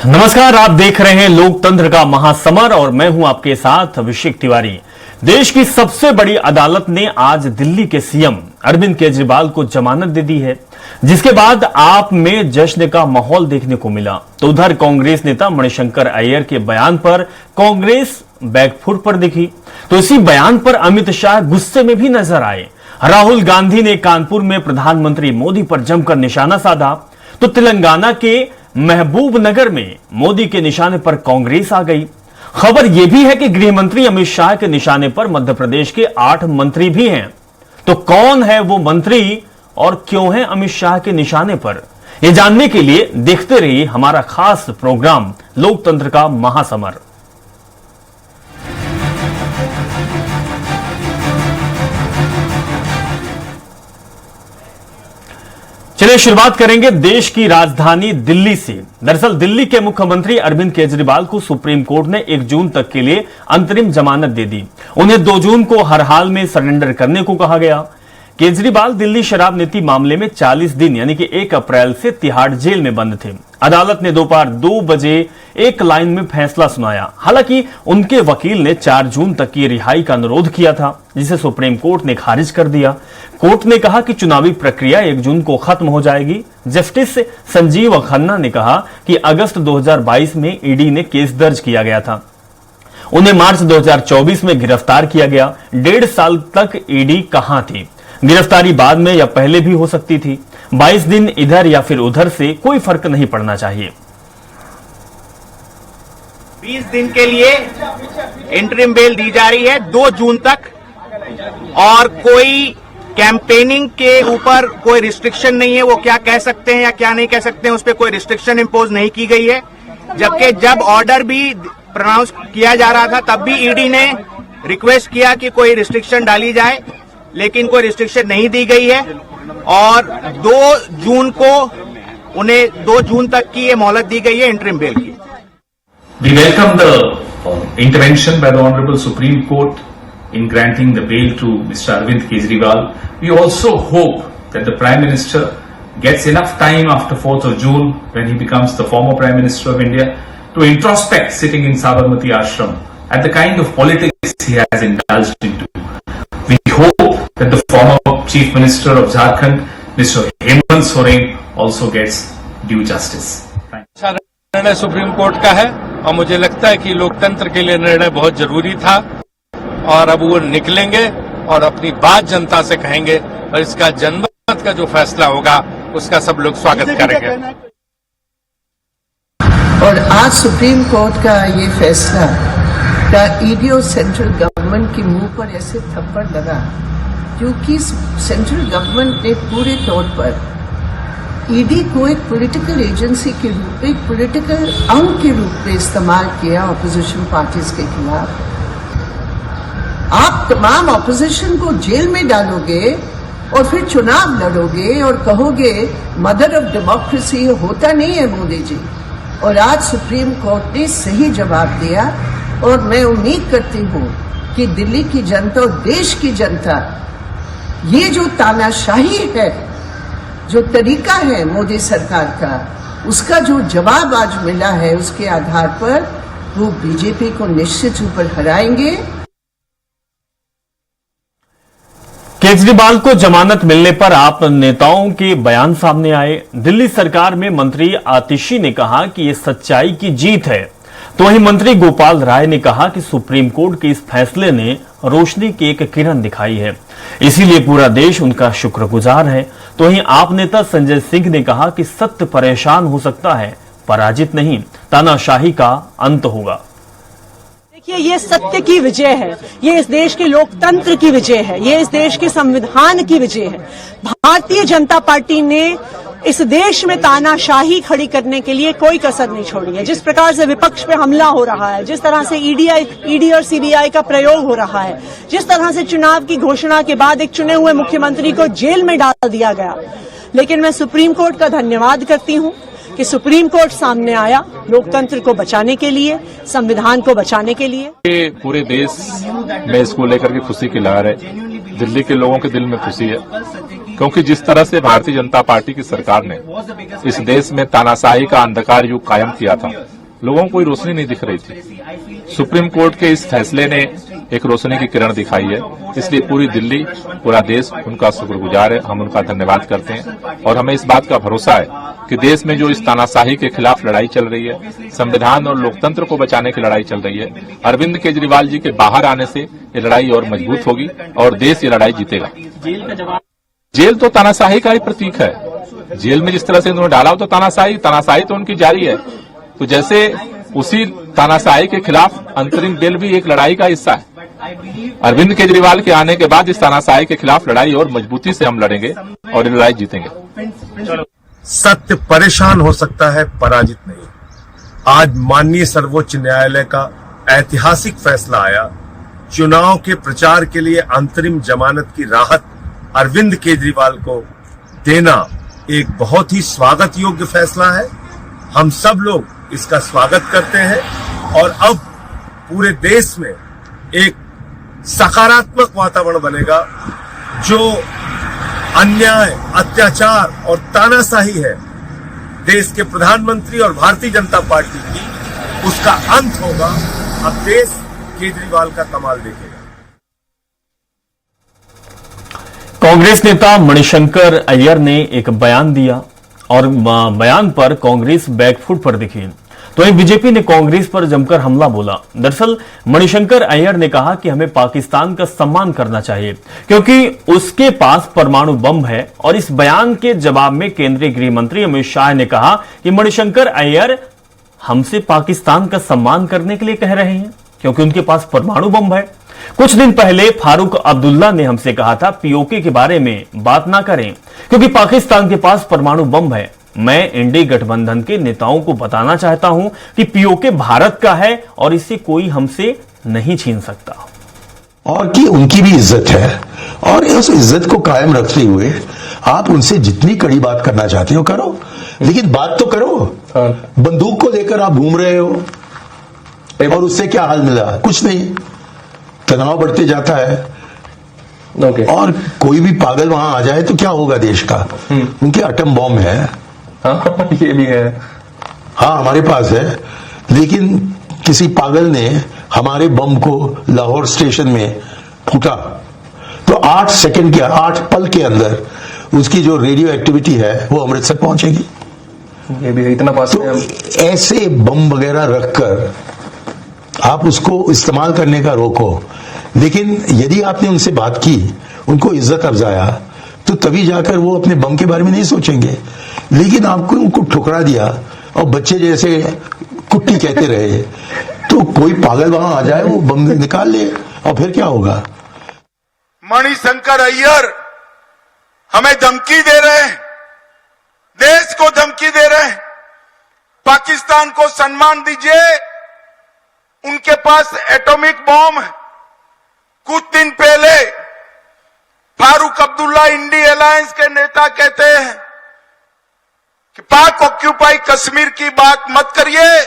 नमस्कार, आप देख रहे हैं लोकतंत्र का महासमर और मैं हूं आपके साथ अभिषेक तिवारी। देश की सबसे बड़ी अदालत ने आज दिल्ली के सीएम अरविंद केजरीवाल को जमानत दे दी है, जिसके बाद आप में जश्न का माहौल देखने को मिला। तो उधर कांग्रेस नेता मणिशंकर अय्यर के बयान पर कांग्रेस बैकफुट पर दिखी, तो इसी बयान पर अमित शाह गुस्से में भी नजर आए। राहुल गांधी ने कानपुर में प्रधानमंत्री मोदी पर जमकर निशाना साधा, तो तेलंगाना के महबूब नगर में मोदी के निशाने पर कांग्रेस आ गई। खबर यह भी है कि गृह मंत्री अमित शाह के निशाने पर मध्य प्रदेश के 8 मंत्री भी हैं। तो कौन है वो मंत्री और क्यों है अमित शाह के निशाने पर, यह जानने के लिए देखते रहिए हमारा खास प्रोग्राम लोकतंत्र का महासमर। चलिए शुरुआत करेंगे देश की राजधानी दिल्ली से। दरअसल दिल्ली के मुख्यमंत्री अरविंद केजरीवाल को सुप्रीम कोर्ट ने 1 जून तक के लिए अंतरिम जमानत दे दी। उन्हें 2 जून को हर हाल में सरेंडर करने को कहा गया। केजरीवाल दिल्ली शराब नीति मामले में 40 दिन यानी कि 1 अप्रैल से तिहाड़ जेल में बंद थे। अदालत ने दोपहर 2 बजे एक लाइन में फैसला सुनाया। हालांकि उनके वकील ने 4 जून तक की रिहाई का अनुरोध किया था, जिसे सुप्रीम कोर्ट ने खारिज कर दिया। कोर्ट ने कहा कि चुनावी प्रक्रिया 1 जून को खत्म हो जाएगी। जस्टिस संजीव खन्ना ने कहा कि अगस्त 2022 में ईडी ने केस दर्ज किया गया था। उन्हें मार्च 2024 में गिरफ्तार किया गया। 1.5 साल तक ईडी कहां थी? गिरफ्तारी बाद में या पहले भी हो सकती थी। 22 दिन इधर या फिर उधर से कोई फर्क नहीं पड़ना चाहिए। 20 दिन के लिए इंटरिम बेल दी जा रही है 2 जून तक, और कोई कैंपेनिंग के ऊपर कोई रिस्ट्रिक्शन नहीं है। वो क्या कह सकते हैं या क्या नहीं कह सकते हैं, उस पर कोई रिस्ट्रिक्शन इंपोज नहीं की गई है। जबकि जब ऑर्डर भी प्रोनाउंस किया जा रहा था तब भी ईडी ने रिक्वेस्ट किया कि कोई रिस्ट्रिक्शन डाली जाए, लेकिन कोई रिस्ट्रिक्शन नहीं दी गई है। और 2 जून को उन्हें 2 जून तक की ये मोहलत दी गई है इंटरिम बेल की। We welcome the intervention by the Honorable Supreme Court in granting the bail to Mr. Arvind Kejriwal. We also hope that the Prime Minister gets enough time after 4th of June, when he becomes the former Prime Minister of India, to introspect sitting in Sabarmati Ashram at the kind of politics he has indulged into. We hope that the former Chief Minister of Jharkhand, Mr. Hemant Soren, also gets due justice. निर्णय supreme court का है और मुझे लगता है कि लोकतंत्र के लिए निर्णय बहुत जरूरी था, और अब वो निकलेंगे और अपनी बात जनता से कहेंगे, और इसका जनमत का जो फैसला होगा उसका सब लोग स्वागत करेंगे। और आज सुप्रीम कोर्ट का ये फैसला का ईडी और सेंट्रल गवर्नमेंट के मुंह पर ऐसे थप्पड़ लगा, क्योंकि सेंट्रल गवर्नमेंट ने पूरे तौर पर ईडी को एक पॉलिटिकल एजेंसी के रूप में, एक पॉलिटिकल अंग के रूप में इस्तेमाल किया ऑपोजिशन पार्टीज के खिलाफ। आप तमाम ऑपोजिशन को जेल में डालोगे और फिर चुनाव लड़ोगे और कहोगे मदर ऑफ डेमोक्रेसी। होता नहीं है मोदी जी। और आज सुप्रीम कोर्ट ने सही जवाब दिया, और मैं उम्मीद करती हूं कि दिल्ली की जनता और देश की जनता ये जो तानाशाही है, जो तरीका है मोदी सरकार का, उसका जो जवाब आज मिला है, उसके आधार पर वो बीजेपी को निश्चित ऊपर हराएंगे। केजरीवाल को जमानत मिलने पर आप नेताओं के बयान सामने आए। दिल्ली सरकार में मंत्री आतिशी ने कहा कि यह सच्चाई की जीत है, तो वहीं मंत्री गोपाल राय ने कहा कि सुप्रीम कोर्ट के इस फैसले ने रोशनी की एक किरण दिखाई है, इसीलिए पूरा देश उनका शुक्रगुजार है। तो वहीं आप नेता संजय सिंह ने कहा कि सत्य परेशान हो सकता है, पराजित नहीं, तानाशाही का अंत होगा। देखिए, ये सत्य की विजय है, ये इस देश के लोकतंत्र की विजय है, ये इस देश के संविधान की विजय है। भारतीय जनता पार्टी ने इस देश में तानाशाही खड़ी करने के लिए कोई कसर नहीं छोड़ी है। जिस प्रकार से विपक्ष पे हमला हो रहा है, जिस तरह से ईडी और सीबीआई का प्रयोग हो रहा है, जिस तरह से चुनाव की घोषणा के बाद एक चुने हुए मुख्यमंत्री को जेल में डाल दिया गया। लेकिन मैं सुप्रीम कोर्ट का धन्यवाद करती हूं कि सुप्रीम कोर्ट सामने आया लोकतंत्र को बचाने के लिए, संविधान को बचाने के लिए। पूरे देश में इसको लेकर के खुशी की लहर है, दिल्ली के लोगों के दिल में खुशी है, क्योंकि जिस तरह से भारतीय जनता पार्टी की सरकार ने इस देश में तानाशाही का अंधकार युग कायम किया था, लोगों को कोई रोशनी नहीं दिख रही थी। सुप्रीम कोर्ट के इस फैसले ने एक रोशनी की किरण दिखाई है, इसलिए पूरी दिल्ली, पूरा देश उनका शुक्रगुजार है। हम उनका धन्यवाद करते हैं और हमें इस बात का भरोसा है कि देश में जो इस तानाशाही के खिलाफ लड़ाई चल रही है, संविधान और लोकतंत्र को बचाने की लड़ाई चल रही है, अरविंद केजरीवाल जी के बाहर आने से ये लड़ाई और मजबूत होगी और देश ये लड़ाई जीतेगा। जेल तो तानाशाही का ही प्रतीक है। जेल में जिस तरह से उन्होंने डाला हो तो तानाशाही तो उनकी जारी है। तो जैसे उसी तानाशाही के खिलाफ अंतरिम बेल भी एक लड़ाई का हिस्सा है। अरविंद केजरीवाल के आने के बाद इस तानाशाही के खिलाफ लड़ाई और मजबूती से हम लड़ेंगे और ये लड़ाई जीतेंगे। सत्य परेशान हो सकता है, पराजित नहीं। आज माननीय सर्वोच्च न्यायालय का ऐतिहासिक फैसला आया। चुनाव के प्रचार के लिए अंतरिम जमानत की राहत अरविंद केजरीवाल को देना एक बहुत ही स्वागत योग्य फैसला है। हम सब लोग इसका स्वागत करते हैं और अब पूरे देश में एक सकारात्मक वातावरण बनेगा। जो अन्याय, अत्याचार और तानाशाही है देश के प्रधानमंत्री और भारतीय जनता पार्टी की, उसका अंत होगा। अब देश केजरीवाल का कमाल देखेगा। कांग्रेस नेता मणिशंकर अय्यर ने एक बयान दिया और बयान पर कांग्रेस बैकफुट पर दिखी। तो वहीं बीजेपी ने कांग्रेस पर जमकर हमला बोला। दरअसल मणिशंकर अय्यर ने कहा कि हमें पाकिस्तान का सम्मान करना चाहिए क्योंकि उसके पास परमाणु बम है। और इस बयान के जवाब में केंद्रीय गृह मंत्री अमित शाह ने कहा कि मणिशंकर अय्यर हमसे पाकिस्तान का सम्मान करने के लिए कह रहे हैं क्योंकि उनके पास परमाणु बम है। कुछ दिन पहले फारूक अब्दुल्ला ने हमसे कहा था पीओके के बारे में बात ना करें क्योंकि पाकिस्तान के पास परमाणु बम है। मैं इंडी गठबंधन के नेताओं को बताना चाहता हूं कि पीओके भारत का है और इसे कोई हमसे नहीं छीन सकता। और कि उनकी भी इज्जत है और उस इज्जत को कायम रखते हुए आप उनसे जितनी कड़ी बात करना चाहते हो करो, लेकिन बात तो करो। बंदूक को लेकर आप घूम रहे हो और उससे क्या हाल मिला? कुछ नहीं, तनाव बढ़ते जाता है। और कोई भी पागल वहां आ जाए तो क्या होगा देश का? उनके एटम बॉम्ब है। ये भी है। हाँ, हमारे पास है, लेकिन किसी पागल ने हमारे बम को लाहौर स्टेशन में फूटा तो 8 सेकंड के 8 पल के अंदर उसकी जो रेडियो एक्टिविटी है वो अमृतसर पहुंचेगी। ये भी है, इतना पास तो ऐसे बम वगैरह रखकर आप उसको इस्तेमाल करने का रोको। लेकिन यदि आपने उनसे बात की, उनको इज्जत अफजाया, तो तभी जाकर वो अपने बम के बारे में नहीं सोचेंगे। लेकिन आपको उनको ठुकरा दिया और बच्चे जैसे कुट्टी कहते रहे तो कोई पागल वहां आ जाए, वो बम निकाल ले और फिर क्या होगा? मणिशंकर अय्यर हमें धमकी दे रहे हैं, देश को धमकी दे रहे हैं। पाकिस्तान को सम्मान दीजिए, उनके पास एटॉमिक बॉम्ब है। कुछ दिन पहले फारूक अब्दुल्ला इंडी अलायंस के नेता कहते हैं कि पाक ऑक्यूपाई कश्मीर की बात मत करिए,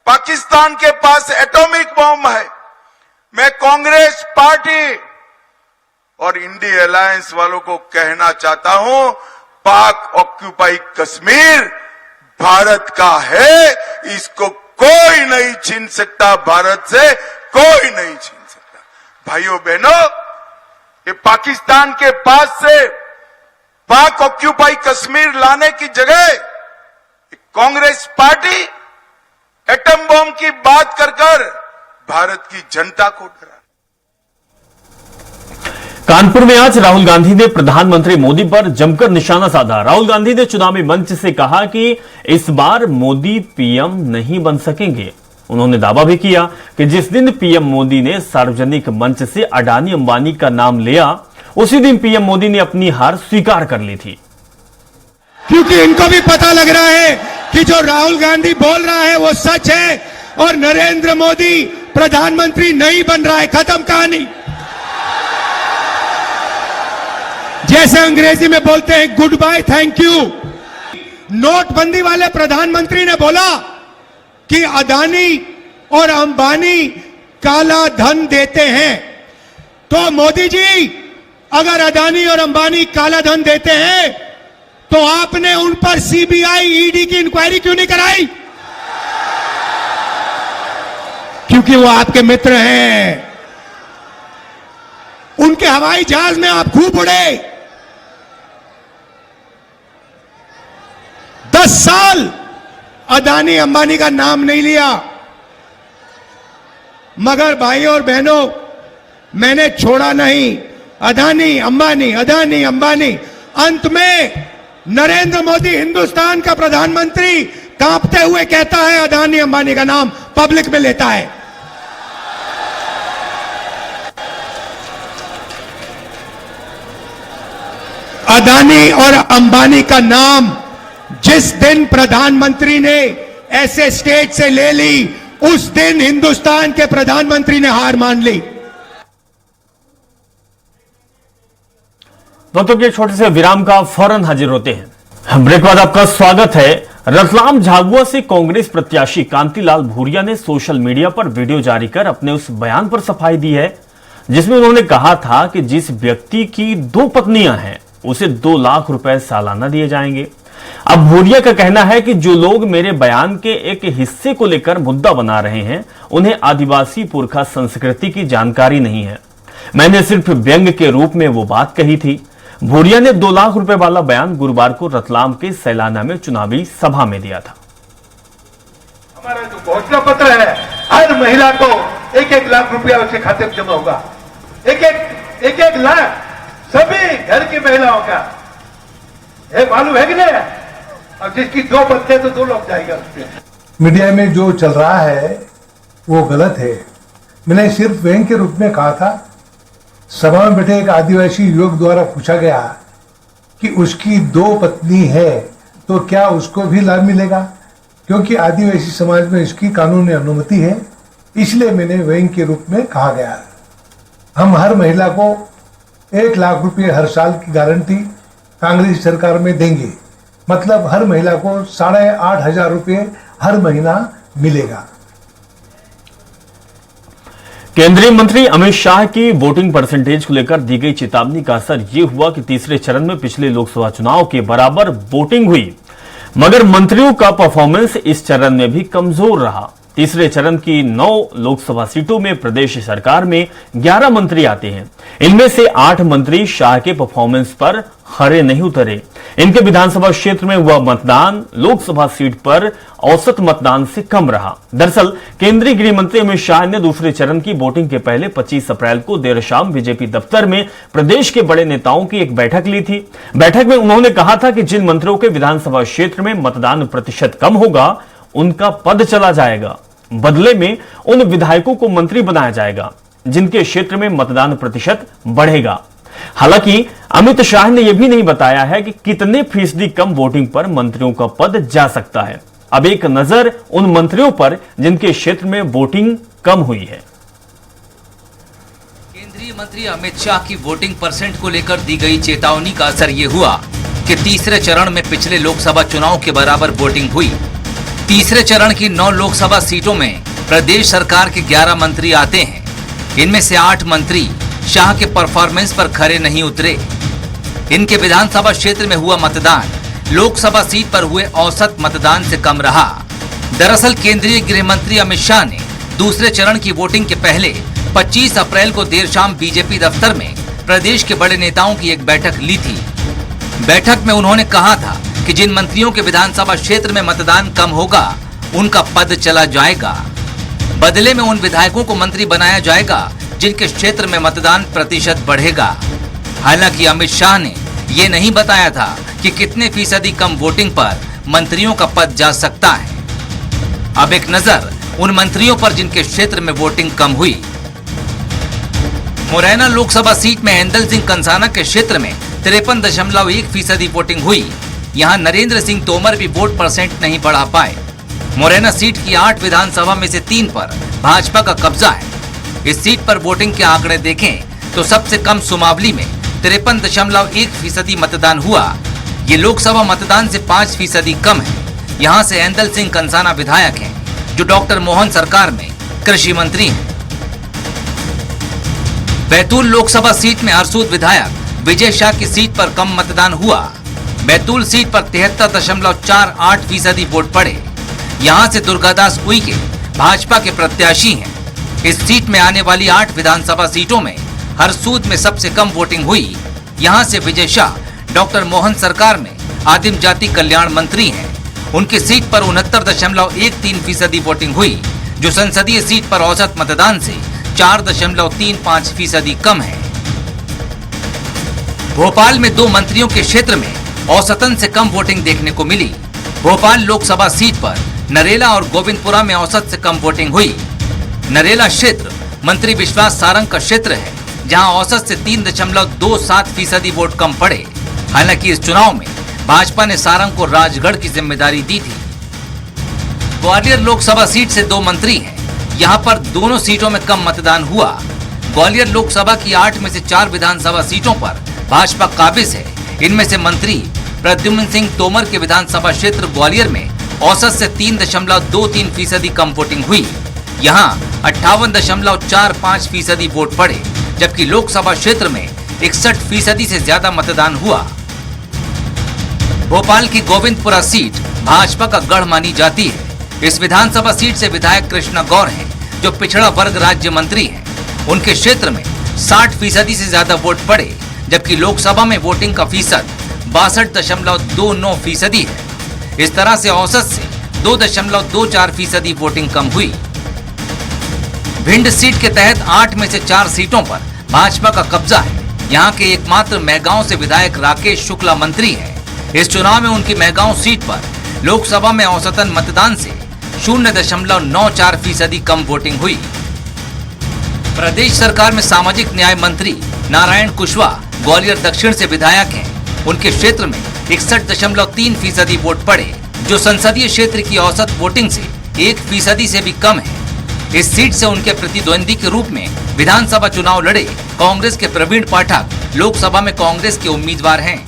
पाकिस्तान के पास एटॉमिक बॉम्ब है। मैं कांग्रेस पार्टी और इंडी अलायंस वालों को कहना चाहता हूं, पाक ऑक्यूपाई कश्मीर भारत का है, इसको कोई नहीं छीन सकता, भारत से कोई नहीं छीन सकता। भाइयों बहनों, ये पाकिस्तान के पास से पाक ऑक्यूपाई कश्मीर लाने की जगह कांग्रेस पार्टी एटम बम की बात कर भारत की जनता को डरा। कानपुर में आज राहुल गांधी ने प्रधानमंत्री मोदी पर जमकर निशाना साधा। राहुल गांधी ने चुनावी मंच से कहा कि इस बार मोदी पीएम नहीं बन सकेंगे। उन्होंने दावा भी किया कि जिस दिन पीएम मोदी ने सार्वजनिक मंच से अडानी अंबानी का नाम लिया, उसी दिन पीएम मोदी ने अपनी हार स्वीकार कर ली थी। क्योंकि इनको भी पता लग रहा है कि जो राहुल गांधी बोल रहा है वो सच है और नरेंद्र मोदी प्रधानमंत्री नहीं बन रहा है। खत्म कहानी। जैसे अंग्रेजी में बोलते हैं गुड बाय थैंक यू। नोटबंदी वाले प्रधानमंत्री ने बोला कि अदानी और अंबानी काला धन देते हैं, तो मोदी जी अगर अदानी और अंबानी काला धन देते हैं तो आपने उन पर सीबीआई ईडी की इंक्वायरी क्यों नहीं कराई? क्योंकि वो आपके मित्र हैं। उनके हवाई जहाज में आप खूब उड़े। 10 साल अदानी अंबानी का नाम नहीं लिया, मगर भाइयों और बहनों, मैंने छोड़ा नहीं। अदानी अंबानी, अदानी अंबानी। अंत में नरेंद्र मोदी, हिंदुस्तान का प्रधानमंत्री, कांपते हुए कहता है अदानी अंबानी का नाम पब्लिक में लेता है। अदानी और अंबानी का नाम जिस दिन प्रधानमंत्री ने ऐसे स्टेज से ले ली, उस दिन हिंदुस्तान के प्रधानमंत्री ने हार मान ली। दोस्तों के छोटे से विराम का फौरन हाजिर होते हैं। ब्रेक बाद आपका स्वागत है। रतलाम झाबुआ से कांग्रेस प्रत्याशी कांतिलाल भूरिया ने सोशल मीडिया पर वीडियो जारी कर अपने उस बयान पर सफाई दी है जिसमें उन्होंने कहा था कि जिस व्यक्ति की 2 पत्नियां हैं उसे 2 लाख रुपए सालाना दिए जाएंगे। अब भूरिया का कहना है कि जो लोग मेरे बयान के एक हिस्से को लेकर मुद्दा बना रहे हैं उन्हें आदिवासी पुरखा संस्कृति की जानकारी नहीं है। मैंने सिर्फ व्यंग के रूप में वो बात कही थी। भूरिया ने 2 लाख रुपए वाला बयान गुरुवार को रतलाम के सैलाना में चुनावी सभा में दिया था। हमारा जो घोषणा पत्र है, हर महिला को 1-1 लाख रुपया उसके खाते में जमा होगा। एक लाख सभी घर की महिलाओं का। ये मालूम है कि नहीं? अब जिसकी 2 बच्चे तो 2 लाख जाएगा उसके। मीडिया में जो चल रहा है वो गलत है। मैंने सिर्फ व्यंग के रूप में कहा था। सभा में बैठे एक आदिवासी युवक द्वारा पूछा गया कि उसकी 2 पत्नी है तो क्या उसको भी लाभ मिलेगा, क्योंकि आदिवासी समाज में इसकी कानूनी अनुमति है, इसलिए मैंने व्यंग के रूप में कहा गया। हम हर महिला को 1 लाख रुपये हर साल की गारंटी कांग्रेस सरकार में देंगे, मतलब हर महिला को 8,500 रुपये हर महीना मिलेगा। केंद्रीय मंत्री अमित शाह की वोटिंग परसेंटेज को लेकर दी गई चेतावनी का असर यह हुआ कि तीसरे चरण में पिछले लोकसभा चुनाव के बराबर वोटिंग हुई, मगर मंत्रियों का परफॉर्मेंस इस चरण में भी कमजोर रहा। तीसरे चरण की 9 लोकसभा सीटों में प्रदेश सरकार में 11 मंत्री आते हैं। इनमें से 8 मंत्री शाह के परफॉर्मेंस पर खरे नहीं उतरे। इनके विधानसभा क्षेत्र में हुआ मतदान लोकसभा सीट पर औसत मतदान से कम रहा। दरअसल केंद्रीय गृह मंत्री अमित शाह ने दूसरे चरण की वोटिंग के पहले 25 अप्रैल को देर शाम बीजेपी दफ्तर में प्रदेश के बड़े नेताओं की एक बैठक ली थी। बैठक में उन्होंने कहा था कि जिन मंत्रियों के विधानसभा क्षेत्र में मतदान प्रतिशत कम होगा उनका पद चला जाएगा। बदले में उन विधायकों को मंत्री बनाया जाएगा जिनके क्षेत्र में मतदान प्रतिशत बढ़ेगा। हालांकि अमित शाह ने यह भी नहीं बताया है कि कितने फीसदी कम वोटिंग पर मंत्रियों का पद जा सकता है। अब एक नजर उन मंत्रियों पर जिनके क्षेत्र में वोटिंग कम हुई है। केंद्रीय मंत्री अमित शाह की वोटिंग परसेंट को लेकर दी गई चेतावनी का असर ये हुआ कि तीसरे चरण में पिछले लोकसभा चुनाव के बराबर वोटिंग हुई। तीसरे चरण की 9 लोकसभा सीटों में प्रदेश सरकार के 11 मंत्री आते हैं। इनमें से 8 मंत्री शाह के परफॉर्मेंस पर खरे नहीं उतरे। इनके विधानसभा क्षेत्र में हुआ मतदान लोकसभा सीट पर हुए औसत मतदान से कम रहा। दरअसल केंद्रीय गृह मंत्री अमित शाह ने दूसरे चरण की वोटिंग के पहले 25 अप्रैल को देर शाम बीजेपी दफ्तर में प्रदेश के बड़े नेताओं की एक बैठक ली थी। बैठक में उन्होंने कहा था कि जिन मंत्रियों के विधानसभा क्षेत्र में मतदान कम होगा उनका पद चला जाएगा। बदले में उन विधायकों को मंत्री बनाया जाएगा जिनके क्षेत्र में मतदान प्रतिशत बढ़ेगा। हालांकि अमित शाह ने ये नहीं बताया था कि कितने फीसदी कम वोटिंग पर मंत्रियों का पद जा सकता है। अब एक नजर उन मंत्रियों पर जिनके क्षेत्र में वोटिंग कम हुई। मुरैना लोकसभा सीट में एंदल सिंह कंसाना के क्षेत्र में 53.1% वोटिंग हुई। यहाँ नरेंद्र सिंह तोमर भी वोट परसेंट नहीं बढ़ा पाए। मुरैना सीट की 8 विधानसभा में से 3 पर भाजपा का कब्जा है। इस सीट पर वोटिंग के आंकड़े देखें तो सबसे कम सुमावली में 53.1% मतदान हुआ। ये लोकसभा मतदान से 5% कम है। यहाँ से एंदल सिंह कंसाना विधायक हैं, जो डॉक्टर मोहन सरकार में कृषि मंत्री हैं। बैतूल लोकसभा सीट में हरसूद विधायक विजय शाह की सीट पर कम मतदान हुआ। बैतूल सीट पर 73.48% वोट पड़े। यहाँ से दुर्गादास उइके भाजपा के प्रत्याशी हैं। इस सीट में आने वाली 8 विधानसभा सीटों में हरसूद में सबसे कम वोटिंग हुई। यहाँ से विजय शाह डॉक्टर मोहन सरकार में आदिम जाति कल्याण मंत्री हैं। उनकी सीट पर 69.13% वोटिंग हुई, जो संसदीय सीट पर औसत मतदान से 4.35% कम है। भोपाल में 2 मंत्रियों के क्षेत्र में औसतन से कम वोटिंग देखने को मिली। भोपाल लोकसभा सीट पर नरेला और गोविंदपुरा में औसत से कम वोटिंग हुई। नरेला क्षेत्र मंत्री विश्वास सारंग का क्षेत्र है, जहां औसत से 3.27% वोट कम पड़े। हालांकि इस चुनाव में भाजपा ने सारंग को राजगढ़ की जिम्मेदारी दी थी। ग्वालियर लोकसभा सीट से 2 मंत्री हैं। यहां पर दोनों सीटों में कम मतदान हुआ। ग्वालियर लोकसभा की 8 में से 4 विधानसभा सीटों पर भाजपा काबिज है। इनमें से मंत्री प्रद्युम्न सिंह तोमर के विधानसभा क्षेत्र ग्वालियर में औसत से 3.23% कम वोटिंग हुई। यहाँ 58.45% वोट पड़े, जबकि लोकसभा क्षेत्र में 61% से ज्यादा मतदान हुआ। भोपाल की गोविंदपुरा सीट भाजपा का गढ़ मानी जाती है। इस विधानसभा सीट से विधायक कृष्णा गौर हैं, जो पिछड़ा वर्ग राज्य मंत्री हैं। उनके क्षेत्र में 60% से ज्यादा वोट पड़े, जबकि लोकसभा में वोटिंग का फीसद 62.29% है। इस तरह से औसत से 2.24% वोटिंग कम हुई। भिंड सीट के तहत 8 में से 4 सीटों पर भाजपा का कब्जा है। यहाँ के एकमात्र मेहगांव से विधायक राकेश शुक्ला मंत्री हैं। इस चुनाव में उनकी मेहगांव सीट पर लोकसभा में औसतन मतदान से 0.94% कम वोटिंग हुई। प्रदेश सरकार में सामाजिक न्याय मंत्री नारायण कुशवाहा ग्वालियर दक्षिण से विधायक हैं। उनके क्षेत्र में 61.3% वोट पड़े, जो संसदीय क्षेत्र की औसत वोटिंग से 1% से भी कम है। इस सीट से उनके प्रतिद्वंदी के रूप में विधानसभा चुनाव लड़े कांग्रेस के प्रवीण पाठक लोकसभा में कांग्रेस के उम्मीदवार हैं।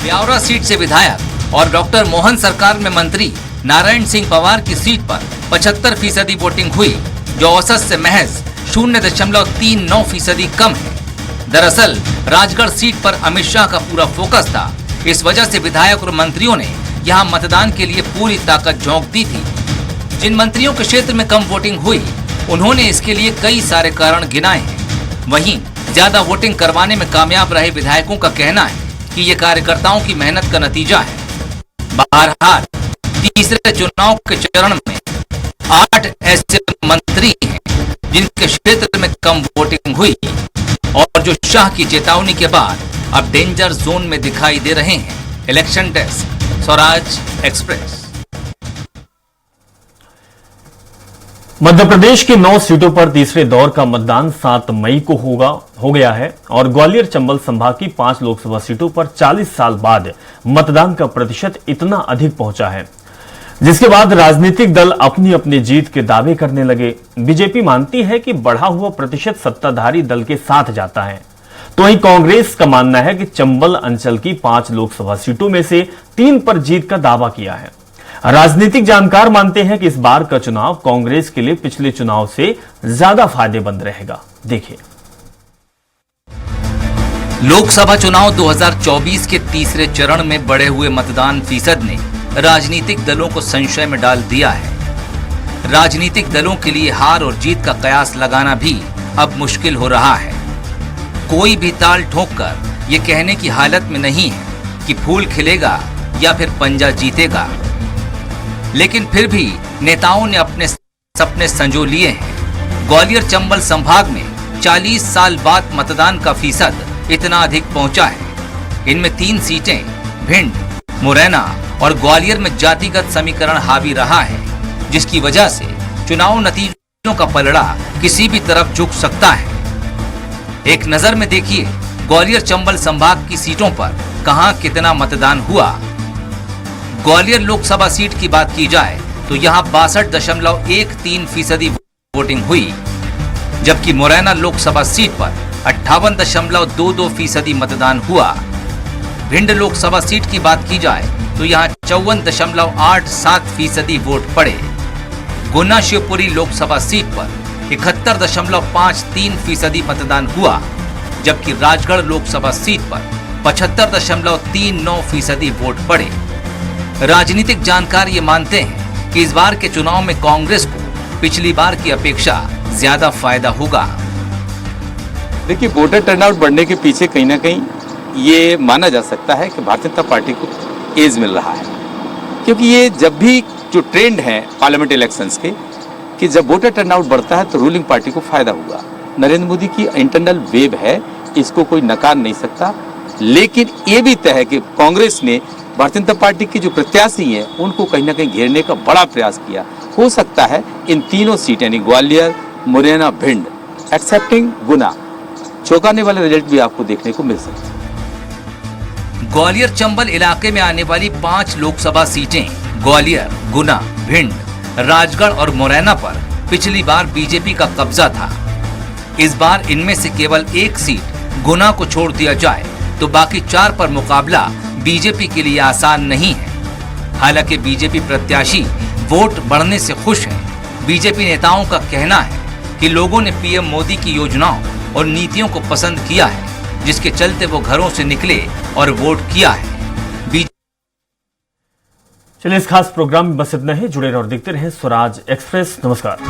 ब्यावरा सीट से विधायक और डॉक्टर मोहन सरकार में मंत्री नारायण सिंह पवार की सीट पर 75% वोटिंग हुई, जो औसत से महज 0.39% कम है। दरअसल राजगढ़ सीट पर अमित शाह का पूरा फोकस था। इस वजह से विधायक और मंत्रियों ने यहां मतदान के लिए पूरी ताकत झोंक दी थी। जिन मंत्रियों के क्षेत्र में कम वोटिंग हुई, उन्होंने इसके लिए कई सारे कारण गिनाए हैं। वहीं ज्यादा वोटिंग करवाने में कामयाब रहे विधायकों का कहना है कि ये कार्यकर्ताओं की मेहनत का नतीजा है। बहरहाल तीसरे चुनाव के चरण में 8 ऐसे मंत्री हैं जिनके क्षेत्र में कम वोटिंग हुई और जो शाह की चेतावनी के बाद अब डेंजर जोन में दिखाई दे रहे हैं। Election desk, Swaraj express. Madhya Pradesh की 9 सीटों पर तीसरे दौर का मतदान 7 मई को हो गया है और ग्वालियर चंबल संभाग की 5 लोकसभा सीटों पर 40 साल बाद मतदान का प्रतिशत इतना अधिक पहुंचा है, जिसके बाद राजनीतिक दल अपनी अपनी जीत के दावे करने लगे। बीजेपी मानती है कि बढ़ा हुआ प्रतिशत सत्ताधारी दल के साथ जाता है, तो वहीं कांग्रेस का मानना है कि चंबल अंचल की 5 लोकसभा सीटों में से 3 पर जीत का दावा किया है। राजनीतिक जानकार मानते हैं कि इस बार का चुनाव कांग्रेस के लिए पिछले चुनाव से ज्यादा फायदेमंद रहेगा। देखिए, लोकसभा चुनाव 2024 के तीसरे चरण में बढ़े हुए मतदान फीसद ने राजनीतिक दलों को संशय में डाल दिया है। राजनीतिक दलों के लिए हार और जीत का कयास लगाना भी अब मुश्किल हो रहा है। कोई भी ताल ठोककर ये कहने की हालत में नहीं है कि फूल खिलेगा या फिर पंजा जीतेगा, लेकिन फिर भी नेताओं ने अपने सपने संजो लिए हैं। ग्वालियर चंबल संभाग में 40 साल बाद मतदान का फीसद इतना अधिक पहुंचा है। इनमें 3 सीटें भिंड, मुरैना और ग्वालियर में जातिगत समीकरण हावी रहा है, जिसकी वजह से चुनाव नतीजों का पलड़ा किसी भी तरफ झुक सकता है। एक नजर में देखिए ग्वालियर चंबल संभाग की सीटों पर कहां कितना मतदान हुआ। ग्वालियर लोकसभा सीट की बात की जाए तो यहां 62.13% वोटिंग हुई, जबकि मुरैना लोकसभा सीट पर 58.22% मतदान हुआ। भिंड लोकसभा सीट की बात की जाए तो यहां 54.87% वोट पड़े। गुना शिवपुरी लोकसभा सीट पर 71.53% मतदान हुआ, जबकि राजगढ़ लोकसभा सीट पर 75.39% वोट पड़े। राजनीतिक जानकार ये मानते हैं कि इस बार के चुनाव में कांग्रेस को पिछली बार की अपेक्षा ज्यादा फायदा होगा। देखिए, वोटर टर्नआउट बढ़ने के पीछे कहीं ना कहीं ये माना जा सकता है कि भारतीय जनता पार्टी को एज मिल रहा है, क्योंकि ये जब भी जो ट्रेंड है पार्लियामेंट इलेक्शंस के कि जब वोटर टर्नआउट बढ़ता है तो रूलिंग पार्टी को फायदा हुआ। नरेंद्र मोदी की इंटरनल वेव है, इसको कोई नकार नहीं सकता, लेकिन ये भी तय है कि कांग्रेस ने भारतीय जनता पार्टी के जो प्रत्याशी हैं उनको कहीं ना कहीं घेरने का बड़ा प्रयास किया। हो सकता है इन तीनों सीट यानी ग्वालियर, मुरैना, भिंड एक्सेप्टिंग गुना चौंकाने वाले रिजल्ट भी आपको देखने को मिल सकते हैं। ग्वालियर चंबल इलाके में आने वाली 5 लोकसभा सीटें ग्वालियर, गुना, भिंड, राजगढ़ और मुरैना पर पिछली बार बीजेपी का कब्जा था। इस बार इनमें से केवल एक सीट गुना को छोड़ दिया जाए तो बाकी 4 पर मुकाबला बीजेपी के लिए आसान नहीं है। हालांकि बीजेपी प्रत्याशी वोट बढ़ने से खुश हैं। बीजेपी नेताओं का कहना है कि लोगों ने पीएम मोदी की योजनाओं और नीतियों को पसंद किया है, जिसके चलते वो घरों से निकले और वोट किया है। चलिए, इस खास प्रोग्राम में बस इतना ही। जुड़े रहे और देखते रहे स्वराज एक्सप्रेस। नमस्कार।